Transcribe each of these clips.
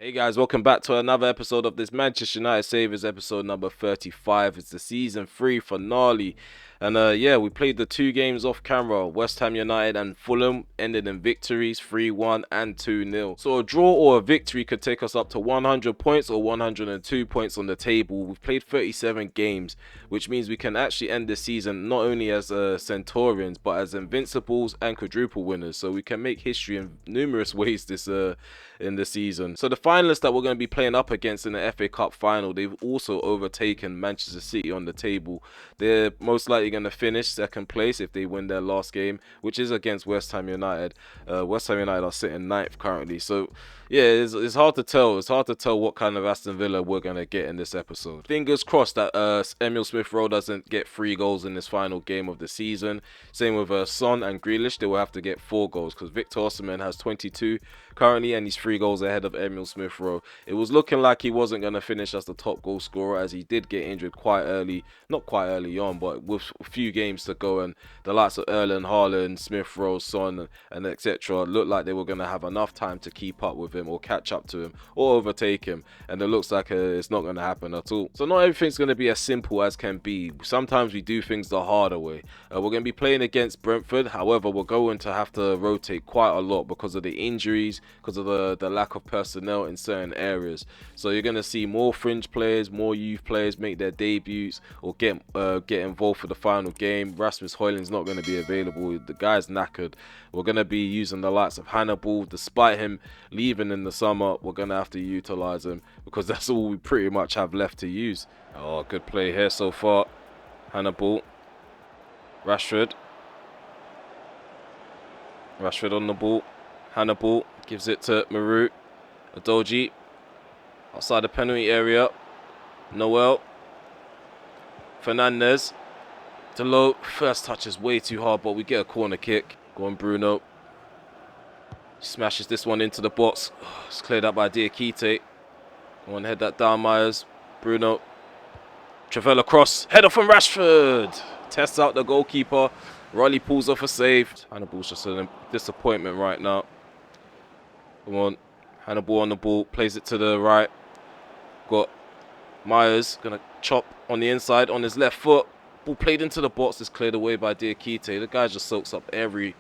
Hey guys, welcome back to another episode of this Manchester United Savers, episode number 35. It's the season 3 finale. And yeah, we played the 2 games off camera. West Ham United and Fulham ended in victories 3-1 and 2-0. So a draw or a victory could take us up to 100 points or 102 points on the table. We've played 37 games, which means we can actually end this season not only as Centurions, but as Invincibles and quadruple winners. So we can make history in numerous ways this in the season. So the finalists that we're going to be playing up against in the FA Cup final, they've also overtaken Manchester City on the table. They're most likely going to finish second place if they win their last game, which is against West Ham United. West Ham United are sitting 9th currently. So yeah, it's hard to tell. It's hard to tell what kind of Aston Villa we're going to get in this episode. Fingers crossed that Emile Smith-Rowe doesn't get 3 goals in this final game of the season. Same with Son and Grealish. They will have to get 4 goals because Victor Osimhen has 22 currently and he's 3 goals ahead of Emile Smith-Rowe. It was looking like he wasn't going to finish as the top goal scorer as he did get injured quite early. Not quite early on, but with a few games to go, and the likes of Erling Haaland, Smith-Rowe, Son and etc. looked like they were going to have enough time to keep up with him or catch up to him or overtake him, and it looks like it's not going to happen at all. So not everything's going to be as simple as can be. Sometimes we do things the harder way. We're going to be playing against Brentford. However, we're going to have to rotate quite a lot because of the injuries, because of the lack of personnel in certain areas. So you're going to see more fringe players, more youth players make their debuts or get involved for the final game. Rasmus Højlund's not going to be available. The guy's knackered. We're going to be using the likes of Hannibal. Despite him leaving in the summer, we're going to have to utilize him because that's all we pretty much have left to use. Oh, good play here so far. Hannibal. Rashford on the ball. Hannibal gives it to Maru. Adoji outside the penalty area. Noel. Fernandez. Delo. First touch is way too hard, but we get a corner kick. Go on, Bruno. Smashes this one into the box. It's cleared up by Diakite. Go on, head that down, Myers. Bruno. Travella cross. Header from Rashford. Tests out the goalkeeper. Riley pulls off a save. Hannibal's just a disappointment right now. Come on. Hannibal on the ball. Plays it to the right. Got Myers. Going to chop on the inside on his left foot. Ball played into the box. Is cleared away by Diakite. The guy just soaks up every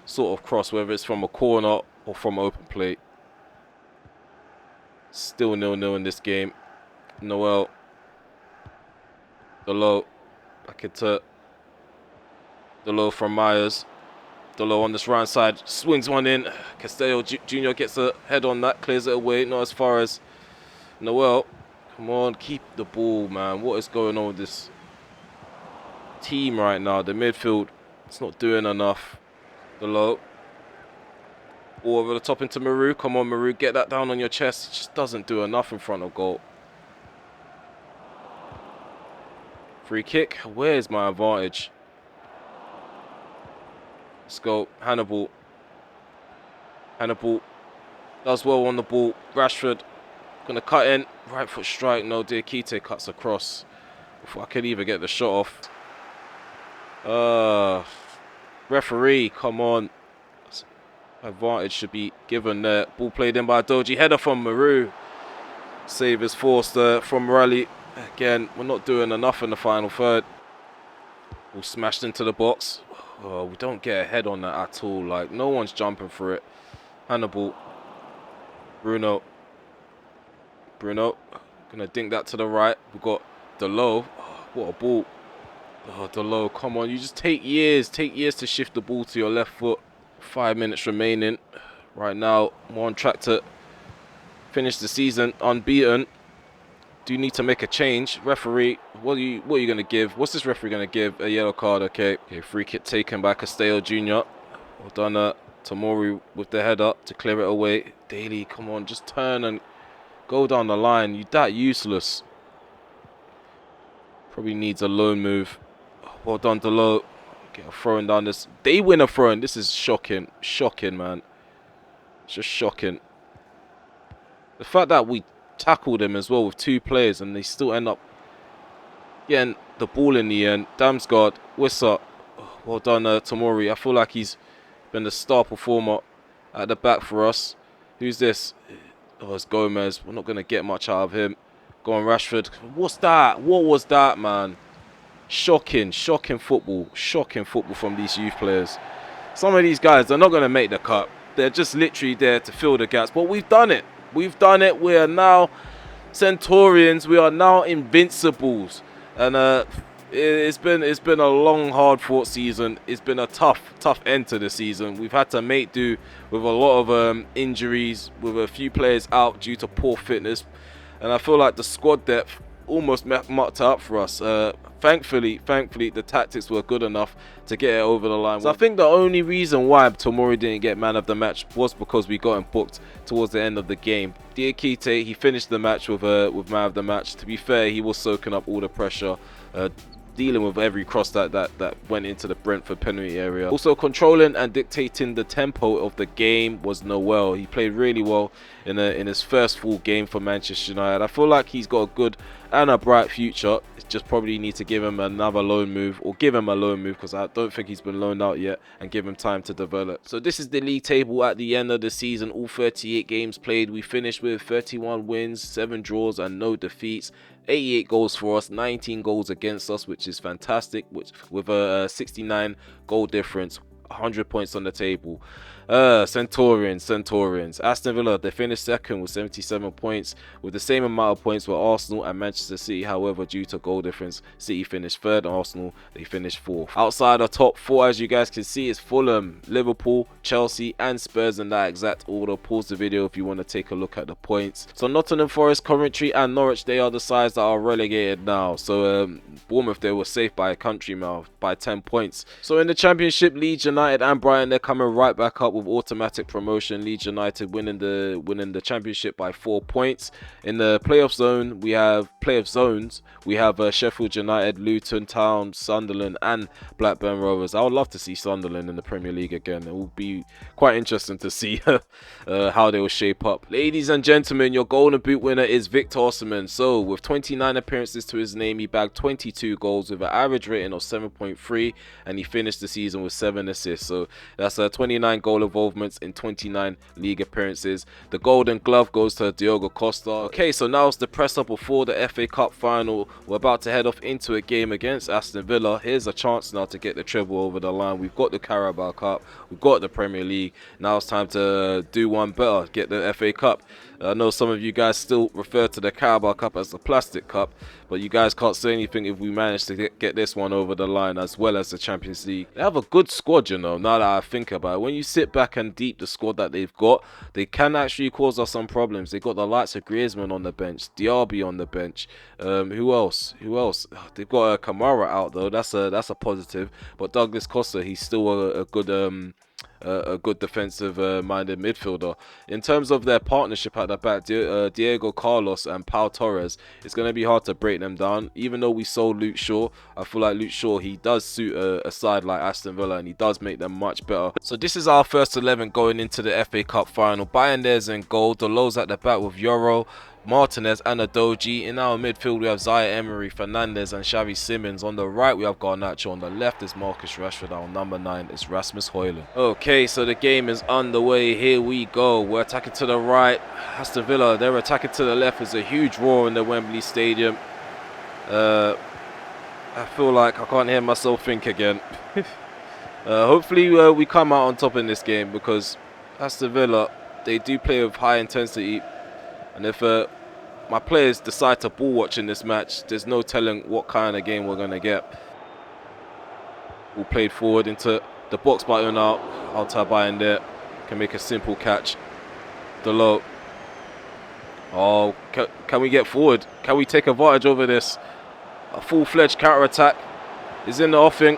sort of cross, whether it's from a corner or from open play. Still 0-0 in this game. Noel. Delo. Back into Delo from Myers. Delo on this right side. Swings one in. Castello Jr. gets a head on that. Clears it away. Not as far as Noel. Come on. Keep the ball, man. What is going on with this team right now? The midfield, it's not doing enough. Delo. Ball over the top into Maru. Come on, Maru. Get that down on your chest. It just doesn't do enough in front of goal. Free kick. Where's my advantage? Let's go. Hannibal. Hannibal does well on the ball. Rashford gonna cut in. Right foot strike. No, Diakite cuts across before I could even get the shot off. Referee, come on. Advantage should be given there. Ball played in by Doji. Header from Maru. Save is forced from Raleigh. Again, we're not doing enough in the final third. Ball smashed into the box. Oh, we don't get a head on that at all. Like, no one's jumping for it. Hannibal. Bruno. Gonna dink that to the right. We've got Delo. Oh, what a ball. Oh, Delo, come on. You just take years. Take years to shift the ball to your left foot. 5 minutes remaining. Right now, we're on track to finish the season unbeaten. Do need to make a change. Referee, what are you going to give? What's this referee going to give? A yellow card, okay. Free kick taken by Castello Jr. Well done, Tomori with the header to clear it away. Daly, come on, just turn and go down the line. You're that useless. Probably needs a loan move. Well done, Delo. Get a throw down this. They win a throw. This is shocking. Shocking, man. It's just shocking. The fact that we tackled him as well with 2 players and they still end up getting the ball in the end. Damsgaard, Wissa. Well done, Tomori. I feel like he's been the star performer at the back for us. Who's this? Oh, it's Gomez. We're not going to get much out of him. Go on, Rashford. What's that? What was that, man? Shocking football. Shocking football from these youth players. Some of these guys, they're not going to make the cut. They're just literally there to fill the gaps. But we've done it. We've done it. We are now Centurions. We are now Invincibles. And it's been a long, hard-fought season. It's been a tough end to the season. We've had to make do with a lot of injuries, with a few players out due to poor fitness. And I feel like the squad depth almost mucked up for us. Thankfully, the tactics were good enough to get it over the line. So I think the only reason why Tomori didn't get man of the match was because we got him booked towards the end of the game. Diakite, he finished the match with man of the match. To be fair, he was soaking up all the pressure, dealing with every cross that went into the Brentford penalty area. Also controlling and dictating the tempo of the game was Noel. He played really well in his first full game for Manchester United. I feel like he's got a good and a bright future. It's just probably need to give him another loan move, or give him a loan move, because I don't think he's been loaned out yet, and give him time to develop. So this is the league table at the end of the season. All 38 games played. We finished with 31 wins, 7 draws and no defeats. 88 goals for us, 19 goals against us, which is fantastic, which with a 69 goal difference, 100 points on the table. Centurions. Aston Villa, they finished second with 77 points, with the same amount of points with Arsenal and Manchester City. However, due to goal difference, City finished third, and Arsenal, they finished fourth. Outside the top 4, as you guys can see, is Fulham, Liverpool, Chelsea and Spurs in that exact order. Pause the video if you want to take a look at the points. So Nottingham Forest, Coventry and Norwich, they are the sides that are relegated now. So Bournemouth, they were safe by a country mile by 10 points. So in the Championship, Leeds United and Brighton, they're coming right back up with automatic promotion. Leeds United winning the Championship by 4 points. In the playoff zone, we have Sheffield United, Luton Town, Sunderland and Blackburn Rovers. I would love to see Sunderland in the Premier League again. It will be quite interesting to see how they will shape up. Ladies and gentlemen, your Golden Boot winner is Victor Osimhen. So with 29 appearances to his name, he bagged 22 goals with an average rating of 7.3, and he finished the season with 7 assists. So that's a 29 goal involvements in 29 league appearances. The Golden Glove goes to Diogo Costa. Okay, so now it's the press up before the FA Cup final. We're about to head off into a game against Aston Villa. Here's a chance now to get the treble over the line. We've got the Carabao Cup, we've got the Premier League. Now it's time to do one better, get the FA Cup. I know some of you guys still refer to the Carabao Cup as the plastic cup, but you guys can't say anything if we manage to get this one over the line, as well as the Champions League. They have a good squad, you know, now that I think about it. When you sit back and deep the squad that they've got, they can actually cause us some problems. They got the likes of Griezmann on the bench, Diaby on the bench. Who else? They've got Kamara out though. That's a positive. But Douglas Costa, he's still a good defensive minded midfielder. In terms of their partnership at the back, Diego Carlos and Pau Torres, it's going to be hard to break them down. Even though we sold Luke Shaw, I feel like Luke Shaw, he does suit a side like Aston Villa, and he does make them much better. So this is our first 11 going into the FA Cup final. Bayerndes in goal, Delos at the back with Yoro, Martinez and Adoji. In our midfield, we have Zaire Emery, Fernandes and Xavi Simons. On the right, we have Garnacho. On the left is Marcus Rashford. Our number 9 is Rasmus Højlund. Okay, so the game is underway. Here we go. We're attacking to the right. Aston Villa, they're attacking to the left. There's a huge roar in the Wembley Stadium. I feel like I can't hear myself think again. Hopefully we come out on top in this game, because Aston Villa, they do play with high intensity. And if my players decide to ball watch in this match, there's no telling what kind of game we're going to get. We'll play forward into the box by Unal. Altabai in there can make a simple catch. Delo. Oh, can we get forward? Can we take advantage over this? A full-fledged counter-attack is in the offing.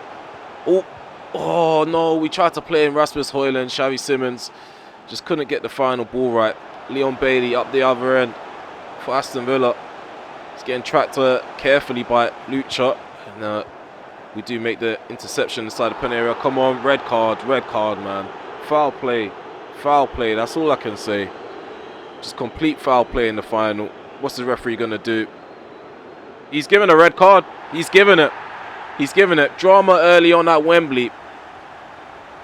Oh no, we tried to play in Rasmus Højlund. Xavi Simons just couldn't get the final ball right. Leon Bailey up the other end for Aston Villa. It's getting tracked carefully by Lucha. And we do make the interception inside the pen area. Come on, red card, man. Foul play, that's all I can say. Just complete foul play in the final. What's the referee going to do? He's given a red card. He's given it. Drama early on at Wembley.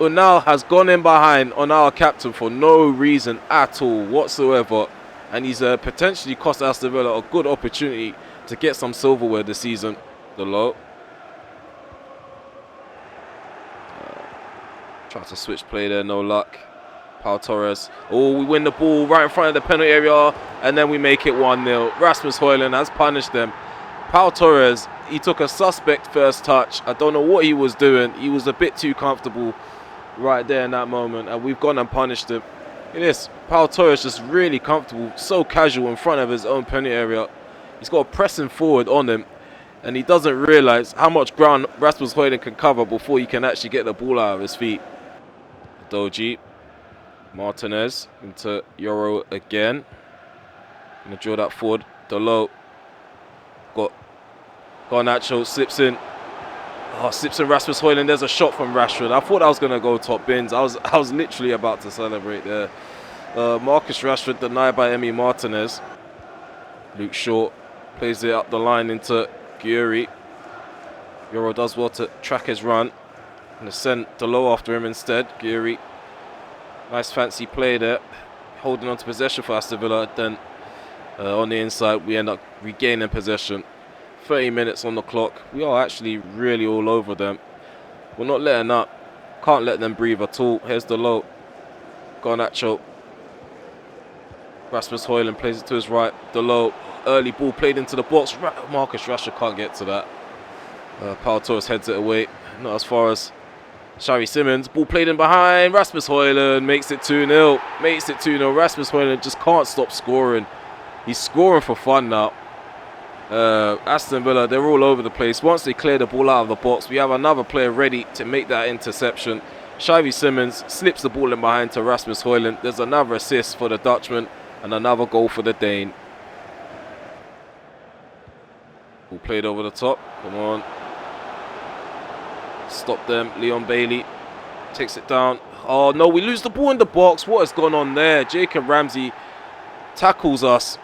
Unal has gone in behind on our captain for no reason at all whatsoever. and he's potentially cost Aston Villa a good opportunity to get some silverware this season. The low. Try to switch play there, no luck. Pau Torres. Oh, we win the ball right in front of the penalty area, and then we make it 1-0. Rasmus Højlund has punished them. Pau Torres, he took a suspect first touch. I don't know what he was doing. He was a bit too comfortable right there in that moment, and we've gone and punished him. It is. Pau Torres just really comfortable, so casual in front of his own penalty area. He's got a pressing forward on him, and he doesn't realise how much ground Rasmus Højlund can cover before he can actually get the ball out of his feet. Doji, Martinez into Euro again. Gonna draw that forward. Delo got Garnacho, slips in. Oh, slips in Rasmus Højlund. There's a shot from Rashford. I thought I was gonna go top bins. I was literally about to celebrate there. Marcus Rashford denied by Emi Martinez. Luke Shaw plays it up the line into Gyuri. Euro does well to track his run. Gonna send Delo after him instead. Gyuri. Nice fancy play there. Holding on to possession for Aston Villa. Then on the inside we end up regaining possession. 30 minutes on the clock. We are actually really all over them. We're not letting up. Can't let them breathe at all. Here's Delo. Garnacho. Rasmus Højlund plays it to his right. Delo. Early ball played into the box. Marcus Rashford can't get to that. Pau Torres heads it away. Not as far as Xavi Simons. Ball played in behind. Rasmus Højlund makes it 2-0. Makes it 2-0. Rasmus Højlund just can't stop scoring. He's scoring for fun now. Aston Villa, they're all over the place. Once they clear the ball out of the box, we have another player ready to make that interception. Xavi Simons slips the ball in behind to Rasmus Højlund. There's another assist for the Dutchman and another goal for the Dane. Ball played over the top. Come on. Stop them. Leon Bailey takes it down. Oh no, we lose the ball in the box. What has gone on there? Jacob Ramsey tackles us.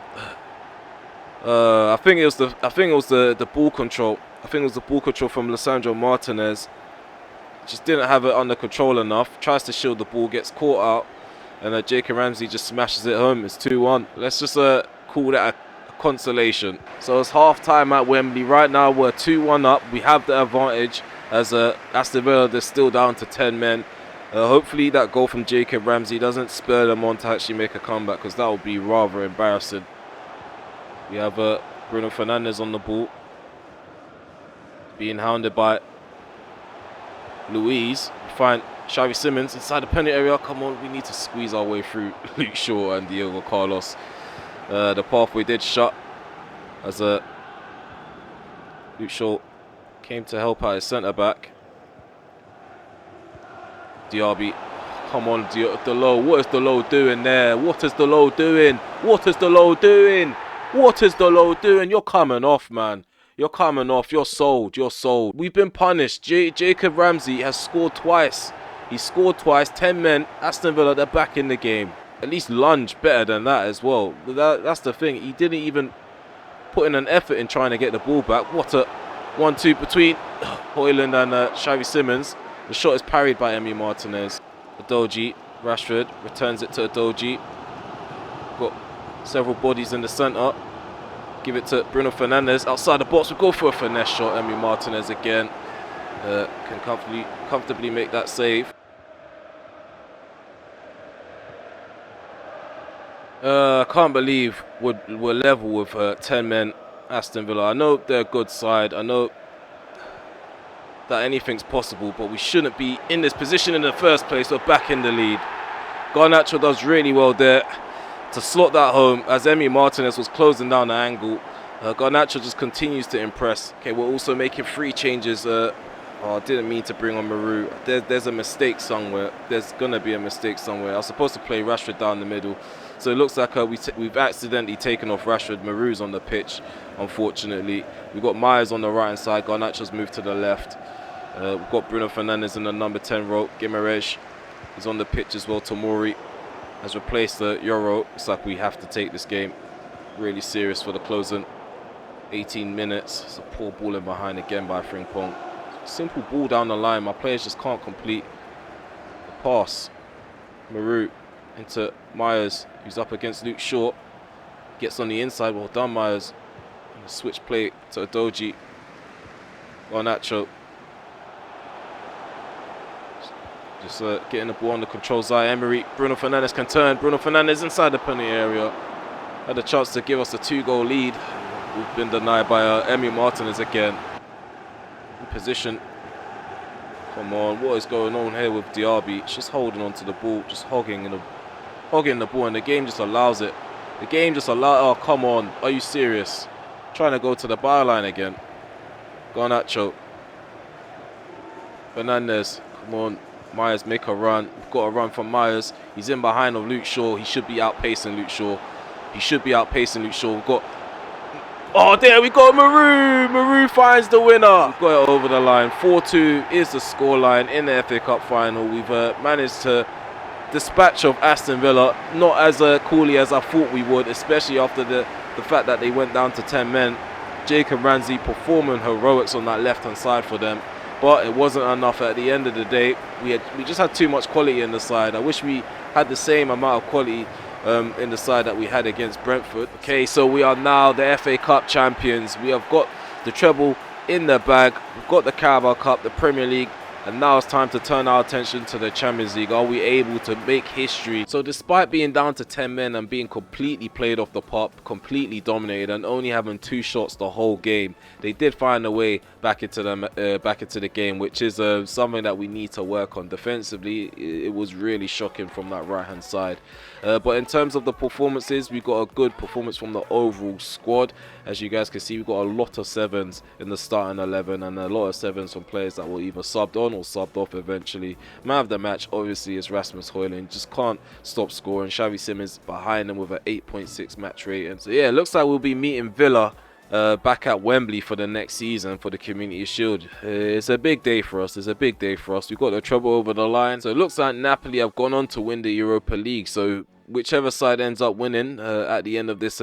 I think it was the ball control. I think it was the ball control from Lisandro Martinez. Just didn't have it under control enough. Tries to shield the ball, gets caught out, and Jacob Ramsey just smashes it home. It's 2-1. Let's just call that a consolation. So it's half time at Wembley. Right now we're 2-1 up. We have the advantage. As Aston Villa, they're still down to 10 men. Hopefully that goal from Jacob Ramsey doesn't spur them on to actually make a comeback, because that would be rather embarrassing. We have Bruno Fernandes on the ball, being hounded by Luiz. We find Xavi Simons inside the penalty area. Come on, we need to squeeze our way through Luke Shaw and Diego Carlos. The pathway did shut as Luke Shaw came to help out his centre-back. Diaby. Come on, Delo. What is Delo doing there? What is Delo doing? What is Delo doing? What is Delo doing? You're coming off, man. You're coming off. You're sold. You're sold. We've been punished. Jacob Ramsey has scored twice. He scored twice. 10 men. Aston Villa, they're back in the game. At least lunge better than that as well. That's the thing. He didn't even put in an effort in trying to get the ball back. What a 1-2 between Højlund and Xavi Simons. The shot is parried by Emi Martinez. Adoji, Rashford returns it to Adoji. Got several bodies in the centre. Give it to Bruno Fernandes outside the box. We go for a finesse shot. Emi Martinez again can comfortably make that save. I can't believe we're level with 10 men. Aston Villa. I know they're a good side. I know that anything's possible, but we shouldn't be in this position in the first place. We're back in the lead. Garnacho does really well there to slot that home as Emi Martinez was closing down the angle. Garnacho just continues to impress. Okay, we're also making 3 changes. I didn't mean to bring on Maru. There's a mistake somewhere. There's going to be a mistake somewhere. I was supposed to play Rashford down the middle. So it looks like we've accidentally taken off Rashford. Maru's on the pitch, unfortunately. We've got Myers on the right-hand side. Garnacho's moved to the left. We've got Bruno Fernandes in the number 10 role. Guimaraes is on the pitch as well. Tomori has replaced the Euro. It's like we have to take this game really serious for the closing 18 minutes. It's a poor ball in behind again by Frimpong. Simple ball down the line. My players just can't complete the pass. Maru into Myers, who's up against Luke Shaw. Gets on the inside. Well done, Myers. Switch play to Adoji. Garnacho. Just getting the ball under control. Emery. Bruno Fernandes can turn. Bruno Fernandes inside the penalty area. Had a chance to give us a 2-goal lead. We've been denied by Emi Martinez again. In position. Come on, what is going on here with Diaby? It's just holding on to the ball, just hogging the ball, and the game just allows it. The game just allows. Oh, come on, are you serious? Trying to go to the byline again. Garnacho. Fernandes. Come on. Myers, make a run. We've got a run from Myers. He's in behind of Luke Shaw. He should be outpacing Luke Shaw. We've got... Oh, there we go. Maru finds the winner. We've got it over the line. 4-2 is the scoreline in the FA Cup final. We've managed to dispatch of Aston Villa. Not as coolly as I thought we would, especially after the fact that they went down to 10 men. Jacob Ramsey performing heroics on that left-hand side for them. But it wasn't enough at the end of the day. We just had too much quality in the side. I wish we had the same amount of quality in the side that we had against Brentford. Okay, so we are now the FA Cup champions. We have got the treble in the bag. We've got the Carabao Cup, the Premier League, and now it's time to turn our attention to the Champions League. Are we able to make history? So despite being down to 10 men and being completely played off the pop, completely dominated, and only having 2 shots the whole game, they did find a way back into the game, which is something that we need to work on defensively. It was really shocking from that right-hand side. But in terms of the performances, we got a good performance from the overall squad. As you guys can see, we've got a lot of 7s in the starting 11 and a lot of 7s from players that were either subbed on or subbed off eventually. Man of the match, obviously, is Rasmus Højlund. Just can't stop scoring. Xavi Simons behind him with an 8.6 match rating. So yeah, it looks like we'll be meeting Villa back at Wembley for the next season for the Community Shield. It's a big day for us. We've got the treble over the line. So it looks like Napoli have gone on to win the Europa League. So whichever side ends up winning at the end of this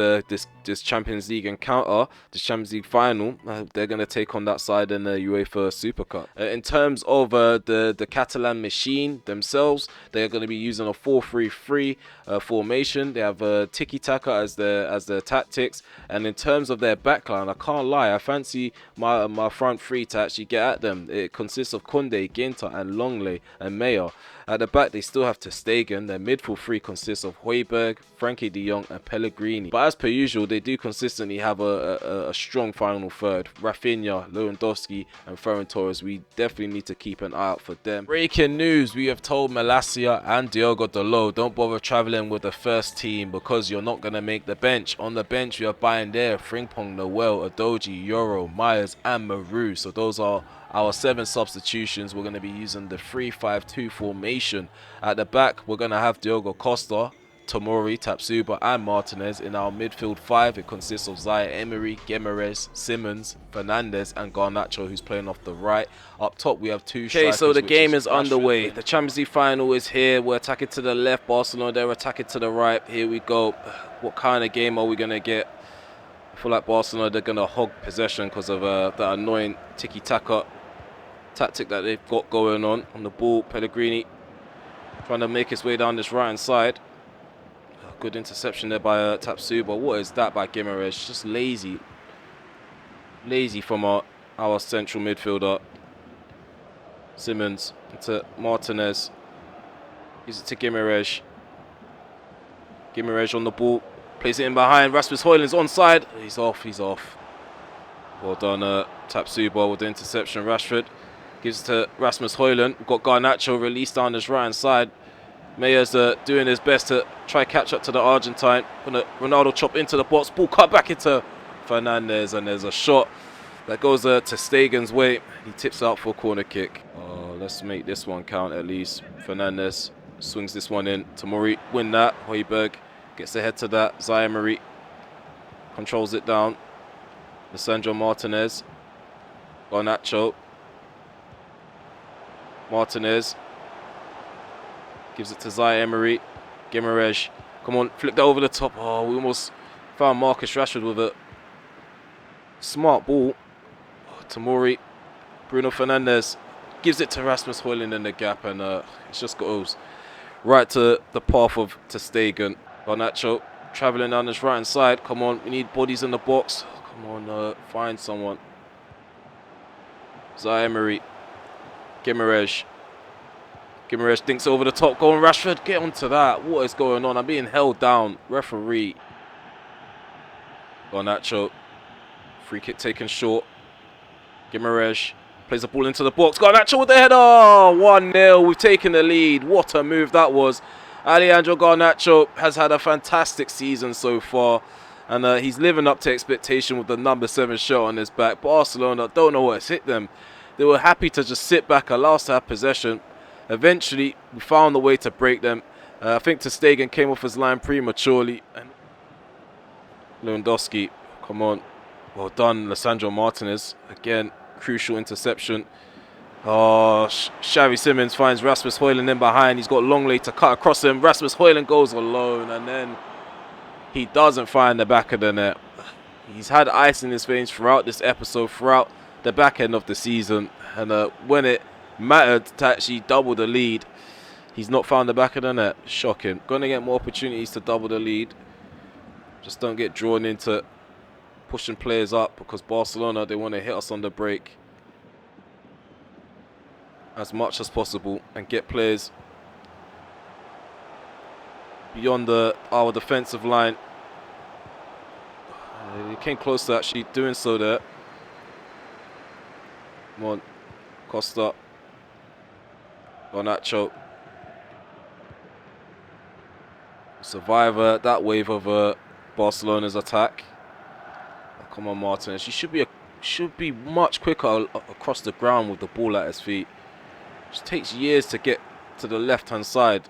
Champions League encounter, this Champions League final, they're going to take on that side in the UEFA Super Cup. In terms of the Catalan machine themselves, they're going to be using a 4-3-3 formation. They have tiki-taka as their tactics, and in terms of their backline, I can't lie, I fancy my front three to actually get at them. It consists of Koundé, Ginter, and Longley and Mayer. At the back, they still have Ter Stegen. Their midfield three consists of Højbjerg, Frankie de Jong, and Pellegrini. But as per usual, they do consistently have a strong final third. Rafinha, Lewandowski, and Ferran Torres. We definitely need to keep an eye out for them. Breaking news, we have told Malacia and Diogo Dalot, don't bother travelling with the first team because you're not going to make the bench. On the bench, we are buying there Frimpong, Noel, Adoji, Yoro, Myers, and Maru. So those are our 7 substitutions. We're going to be using the 3-5-2 formation. At the back, we're going to have Diogo Costa, Tomori, Tapsuba, and Martinez. In our midfield 5, it consists of Zaire Emery, Guimaraes, Simmons, Fernandes, and Garnacho, who's playing off the right. Up top, we have 2 strikers. Okay, so the game is underway. The Champions League final is here. We're attacking to the left. Barcelona, they're attacking to the right. Here we go. What kind of game are we going to get? I feel like Barcelona, they're going to hog possession because of that annoying tiki-taka tactic that they've got going on the ball. Pellegrini trying to make his way down this right hand side. Good interception there by Tapsuba. What is that by Guimaraes? Just lazy from our central midfielder. Simmons to Martinez. Gives it to Guimaraes. Guimaraes on the ball. Plays it in behind. Rasmus Højlund's onside. He's off. Well done, Tapsuba with the interception. Rashford gives it to Rasmus Højlund. We've got Garnacho released down this right hand side. Mayer's doing his best to try catch up to the Argentine. Gonna Ronaldo chop into the box. Ball cut back into Fernandes, and there's a shot that goes to Stegen's way. He tips out for a corner kick. Oh, let's make this one count at least. Fernandes swings this one in. Tomori win that. Højbjerg gets ahead to that. Zaire Emery controls it down. Lisandro Martinez. Garnacho. Martinez gives it to Zaire Emery. Guimaraes, come on, flick that over the top. Oh, we almost found Marcus Rashford with a smart ball. Oh, Tomori, Bruno Fernandes gives it to Rasmus Højlund in the gap, and it just goes right to the path of Ter Stegen. Garnacho travelling down this right-hand side. Come on, we need bodies in the box. Come on, find someone. Emery. Gimarej. Gimarej thinks over the top. Go on, Rashford. Get onto that. What is going on? I'm being held down. Referee. Garnacho. Free kick taken short. Gimarej plays the ball into the box. Garnacho with the header. 1-0. We've taken the lead. What a move that was. Alejandro Garnacho has had a fantastic season so far. And he's living up to expectation with the number 7 shirt on his back. Barcelona, don't know what's hit them. They were happy to just sit back, allow us to have possession. Eventually, we found a way to break them. I think ter Stegen came off his line prematurely. And Lewandowski, come on. Well done, Lisandro Martinez. Again, crucial interception. Oh, Xavi Simons finds Rasmus Højlund in behind. He's got Longley to cut across him. Rasmus Højlund goes alone, and then he doesn't find the back of the net. He's had ice in his veins throughout this episode, throughout the back end of the season. And when it mattered to actually double the lead, he's not found the back of the net. Shocking. Going to get more opportunities to double the lead. Just don't get drawn into pushing players up, because Barcelona, they want to hit us on the break as much as possible and get players beyond our defensive line. He came close to actually doing so there. Come on, Costa. Garnacho. Survivor that wave of Barcelona's attack. Oh, come on, Martinez. He should be much quicker across the ground with the ball at his feet. It just takes years to get to the left-hand side.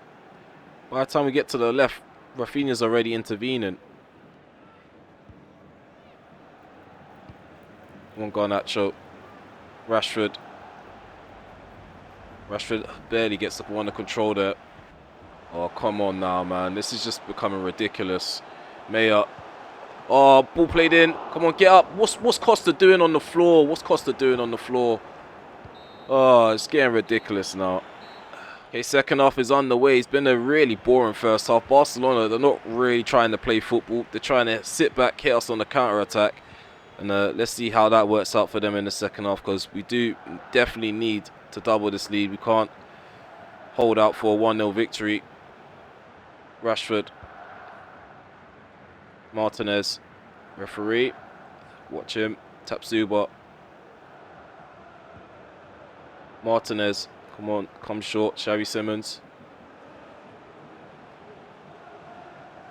By the time we get to the left, Rafinha's already intervening. Come on, Garnacho. Rashford. Rashford barely gets the ball under control there. Oh, come on now, man. This is just becoming ridiculous. Mayer. Oh, ball played in. Come on, get up. What's Costa doing on the floor? What's Costa doing on the floor? Oh, it's getting ridiculous now. Okay, second half is underway. It's been a really boring first half. Barcelona, they're not really trying to play football. They're trying to sit back, hit us on the counter-attack. And let's see how that works out for them in the second half, because we do definitely need to double this lead. We can't hold out for a 1-0 victory. Rashford. Martinez. Referee. Watch him. Tapsuba. Martinez. Come on. Come short. Xavi Simons.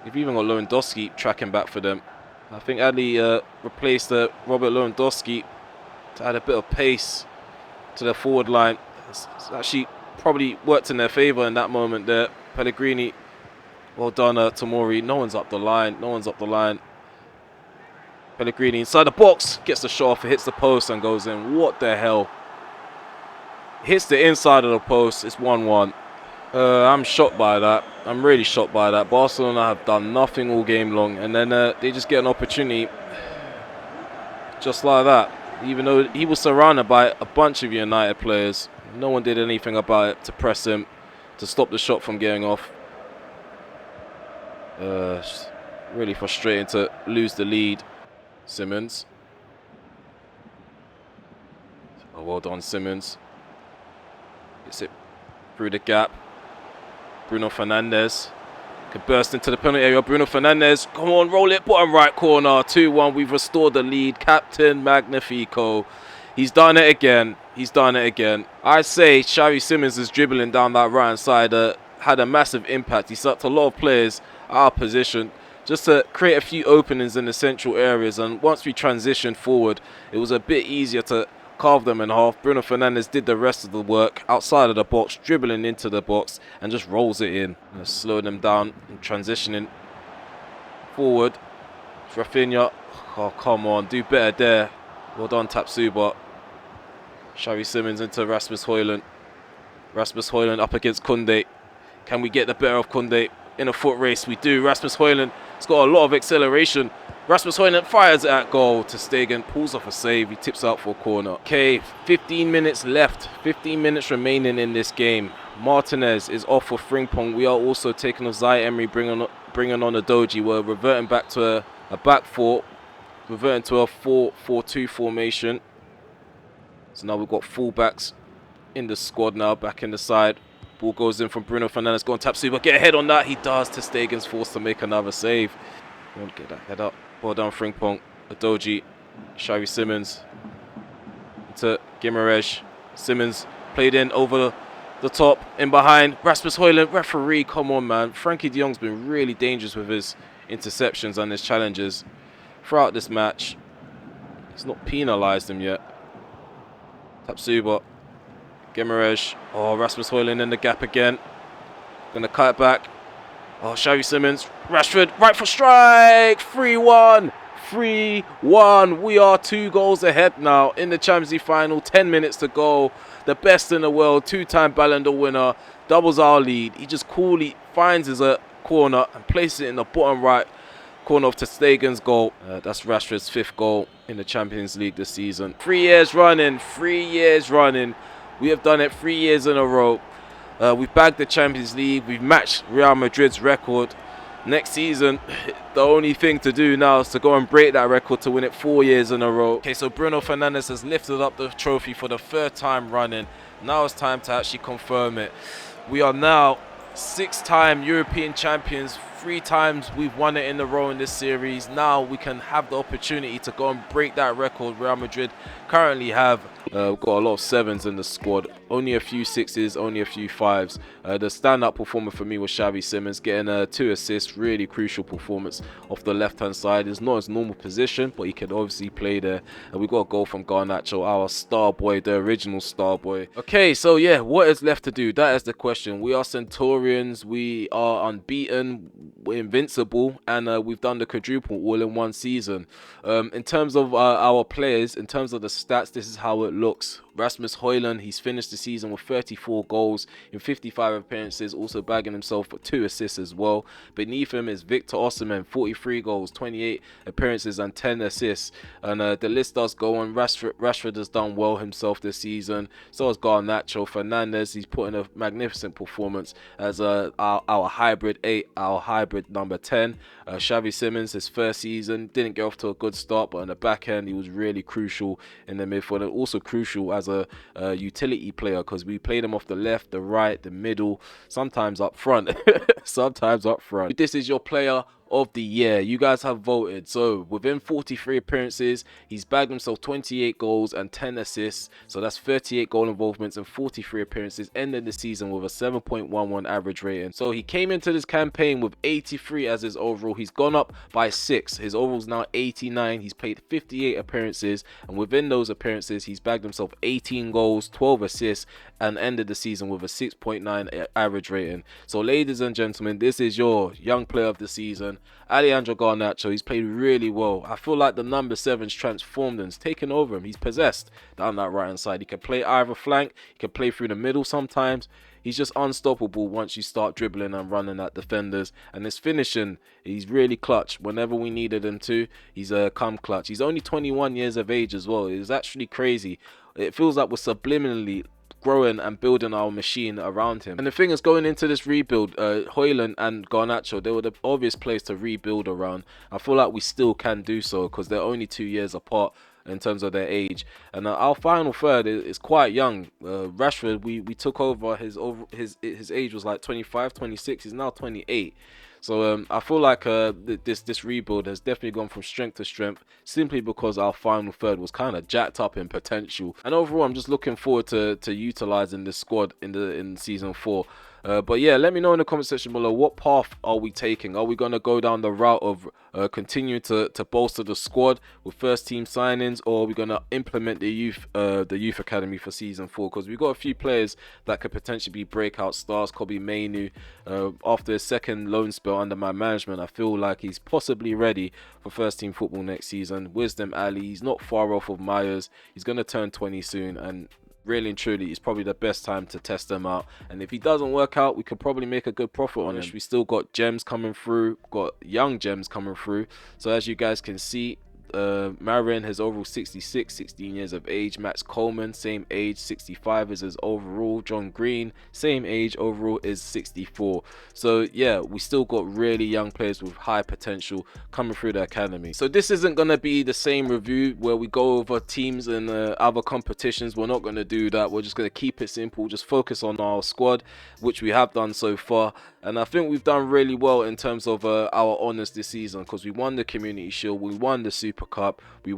We've even got Lewandowski tracking back for them. I think Adli replaced Robert Lewandowski to add a bit of pace to the forward line. It's actually probably worked in their favour in that moment there. Pellegrini, well done, Tomori. No one's up the line. No one's up the line. Pellegrini inside the box, gets the shot off, it hits the post and goes in. What the hell? Hits the inside of the post. It's 1-1. I'm shocked by that. I'm really shocked by that. Barcelona have done nothing all game long, and then they just get an opportunity just like that. Even though he was surrounded by a bunch of United players, no one did anything about it to press him, to stop the shot from getting off. Really frustrating to lose the lead. Simons. Oh, well done, Simons. Gets it through the gap. Bruno Fernandes can burst into the penalty area. Bruno Fernandes, come on, roll it, bottom right corner. 2-1, we've restored the lead. Captain Magnifico. He's done it again. He's done it again. I say Xavi Simons is dribbling down that right-hand side. Had a massive impact. He sucked a lot of players out of position just to create a few openings in the central areas. And once we transitioned forward, it was a bit easier to carve them in half. Bruno Fernandes did the rest of the work outside of the box, dribbling into the box and just rolls it in, slowing them down and transitioning forward. Rafinha, oh come on, do better there. Well done, Tapsuba. Xavi Simons into Rasmus Højlund. Rasmus Højlund up against Koundé. Can we get the better of Koundé in a foot race? We do. Rasmus Højlund has got a lot of acceleration. Rasmus Højlund fires it at goal. Ter Stegen pulls off a save. He tips out for a corner. Okay, 15 minutes left. 15 minutes remaining in this game. Martinez is off for Frimpong. We are also taking off Zai Emery, bringing on a Doji. We're reverting back to a back four, reverting to a 4-4-2 formation. So now we've got fullbacks in the squad now, back in the side. Ball goes in from Bruno Fernandes, go on Tapsuba, get ahead on that. He does. Ter Stegen's forced to make another save. Won't get that head up. Ball down Frimpong, Adoji, Xavi Simons to Gimaresh. Simons played in over the top, in behind. Rasmus Højlund, referee, come on, man. Frankie de Jong's been really dangerous with his interceptions and his challenges throughout this match. He's not penalised him yet. Tapsuba, Gimaresh. Oh, Rasmus Højlund in the gap again. Gonna cut it back. Oh, Xavi Simons. Rashford, right for strike. 3-1. 3-1. We are 2 goals ahead now in the Champions League final. 10 minutes to go. The best in the world. 2-time Ballon d'Or winner. Doubles our lead. He just coolly finds his corner and places it in the bottom right corner of Ter Stegen's goal. That's Rashford's 5th goal in the Champions League this season. 3 years running. 3 years running. We have done it 3 years in a row. We've bagged the Champions League. We've matched Real Madrid's record. Next season, the only thing to do now is to go and break that record to win it 4 years in a row. Okay, so Bruno Fernandes has lifted up the trophy for the 3rd time running. Now it's time to actually confirm it. We are now 6-time European champions. 3 times we've won it in a row in this series. Now we can have the opportunity to go and break that record Real Madrid currently have. We've got a lot of 7s in the squad. Only a few 6s, only a few 5s. The stand-up performer for me was Xavi Simons, getting 2 assists. Really crucial performance off the left-hand side. It's not his normal position, but he can obviously play there. And we got a goal from Garnacho, our star boy, the original star boy. Okay, so yeah, what is left to do? That is the question. We are Centurions. We are unbeaten. We're invincible, and we've done the quadruple all in 1 season. In terms of our players, in terms of the stats, this is how it looks. Rasmus Højlund, he's finished the season with 34 goals in 55 appearances, also bagging himself for 2 assists as well. Beneath him is Victor Osimhen, 43 goals, 28 appearances and 10 assists. And the list does go on. Rashford has done well himself this season. So has Garnacho. Fernandes, he's put in a magnificent performance as our hybrid 8, our hybrid number 10. Xavi Simons, his 1st season, didn't get off to a good start, but on the back end, he was really crucial in the midfield, and also crucial as a utility player, because we played him off the left, the right, the middle, sometimes up front. Sometimes up front. This is your player of the year. You guys have voted. So within 43 appearances, he's bagged himself 28 goals and 10 assists. So that's 38 goal involvements and 43 appearances, ending the season with a 7.11 average rating. So he came into this campaign with 83 as his overall. He's gone up by 6. His overall is now 89. He's played 58 appearances, and within those appearances, he's bagged himself 18 goals, 12 assists, and ended the season with a 6.9 average rating. So ladies and gentlemen, this is your young player of the season, Alejandro Garnacho. He's played really well. I feel like the number 7's transformed and he's taken over him. He's possessed down that right hand side. He can play either flank, he can play through the middle sometimes. He's just unstoppable once you start dribbling and running at defenders. And his finishing, he's really clutch. Whenever we needed him to, he's come clutch. He's only 21 years of age as well. It's actually crazy. It feels like we're subliminally growing and building our machine around him. And the thing is, going into this rebuild, Højlund and Garnacho, they were the obvious players to rebuild around. I feel like we still can do so because they're only 2 years apart in terms of their age. And our final third is quite young. Rashford, we took over, his age was like 25, 26. He's now 28. So I feel like this rebuild has definitely gone from strength to strength, simply because our final third was kind of jacked up in potential. And overall, I'm just looking forward to utilizing this squad in season 4. But yeah, let me know in the comment section below, what path are we taking? Are we going to go down the route of continuing to bolster the squad with first team signings, or are we going to implement the youth academy for season 4? Because we've got a few players that could potentially be breakout stars. Kobe Mainu, after his 2nd loan spell under my management, I feel like he's possibly ready for first team football next season. Wisdom Ali, he's not far off of Myers. He's going to turn 20 soon, and really and truly, it's probably the best time to test them out. And if he doesn't work out, we could probably make a good profit on him. We still got gems coming through, got young gems coming through. So as you guys can see, Marin, his overall 66, 16 years of age. Max Coleman, same age, 65 is his overall. John Green, same age, overall is 64. So yeah, we still got really young players with high potential coming through the academy. So this isn't going to be the same review where we go over teams and other competitions. We're not going to do that. We're just going to keep it simple, just focus on our squad, which we have done so far. And I think we've done really well in terms of our honours this season, because we won the Community Shield, we won the Super Cup, we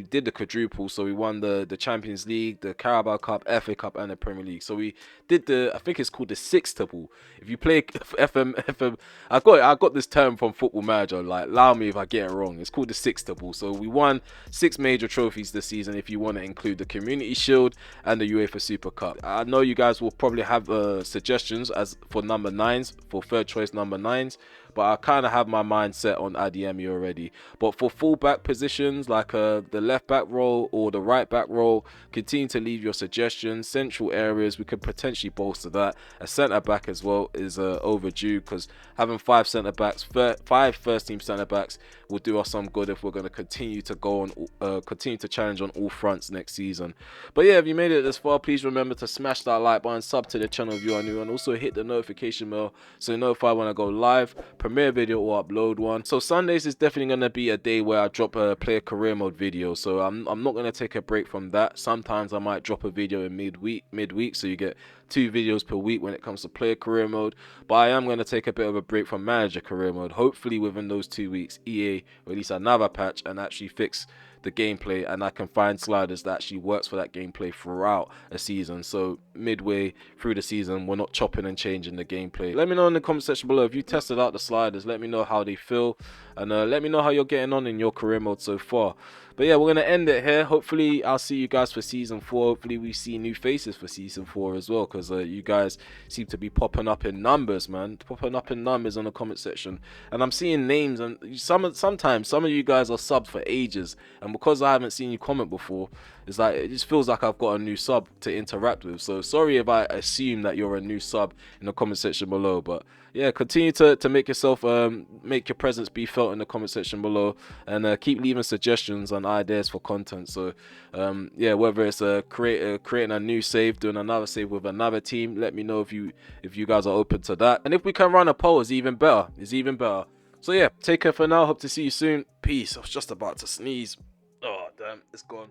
did the quadruple, so we won the Champions League, the Carabao Cup, FA Cup, and the Premier League. So we did I think it's called the sextuple. If you play FM, I got this term from Football Manager. Like, allow me if I get it wrong. It's called the sextuple. So we won 6 major trophies this season, if you want to include the Community Shield and the UEFA Super Cup. I know you guys will probably have suggestions as for number 9s, for third choice number 9s, but I kind of have my mind set on Adeyemi already. But for fullback positions like the left back role or the right back role, continue to leave your suggestions. Central areas, we could potentially bolster that. A centre back as well is overdue, because having 5 centre backs, 5 first team centre backs will do us some good if we're going to continue to go on, continue to challenge on all fronts next season. But yeah, if you made it this far, please remember to smash that like button, sub to the channel if you are new, and also hit the notification bell so you notify when I go live, premiere video, or upload one. So Sundays is definitely going to be a day where I drop a player career mode video, so I'm not going to take a break from that. Sometimes I might drop a video in midweek, so you get 2 videos per week when it comes to player career mode. But I am going to take a bit of a break from manager career mode. Hopefully within those 2 weeks EA release another patch and actually fix the gameplay, and I can find sliders that actually works for that gameplay throughout a season, so midway through the season we're not chopping and changing the gameplay. Let me know in the comment section below if you tested out the sliders. Let me know how they feel, and let me know how you're getting on in your career mode so far. But yeah, we're going to end it here. Hopefully I'll see you guys for season 4. Hopefully we see new faces for season 4 as well, because you guys seem to be popping up in numbers, man. Popping up in numbers on the comment section. And I'm seeing names, and sometimes some of you guys are subbed for ages, and because I haven't seen you comment before, it's like, it just feels like I've got a new sub to interact with. So sorry if I assume that you're a new sub in the comment section below. But yeah, continue to make yourself make your presence be felt in the comment section below, and keep leaving suggestions and ideas for content. So yeah, whether it's creating a new save, doing another save with another team, let me know if you guys are open to that. And if we can run a poll, it's even better. So yeah, take care for now. Hope to see you soon. Peace. I was just about to sneeze. Oh damn, it's gone.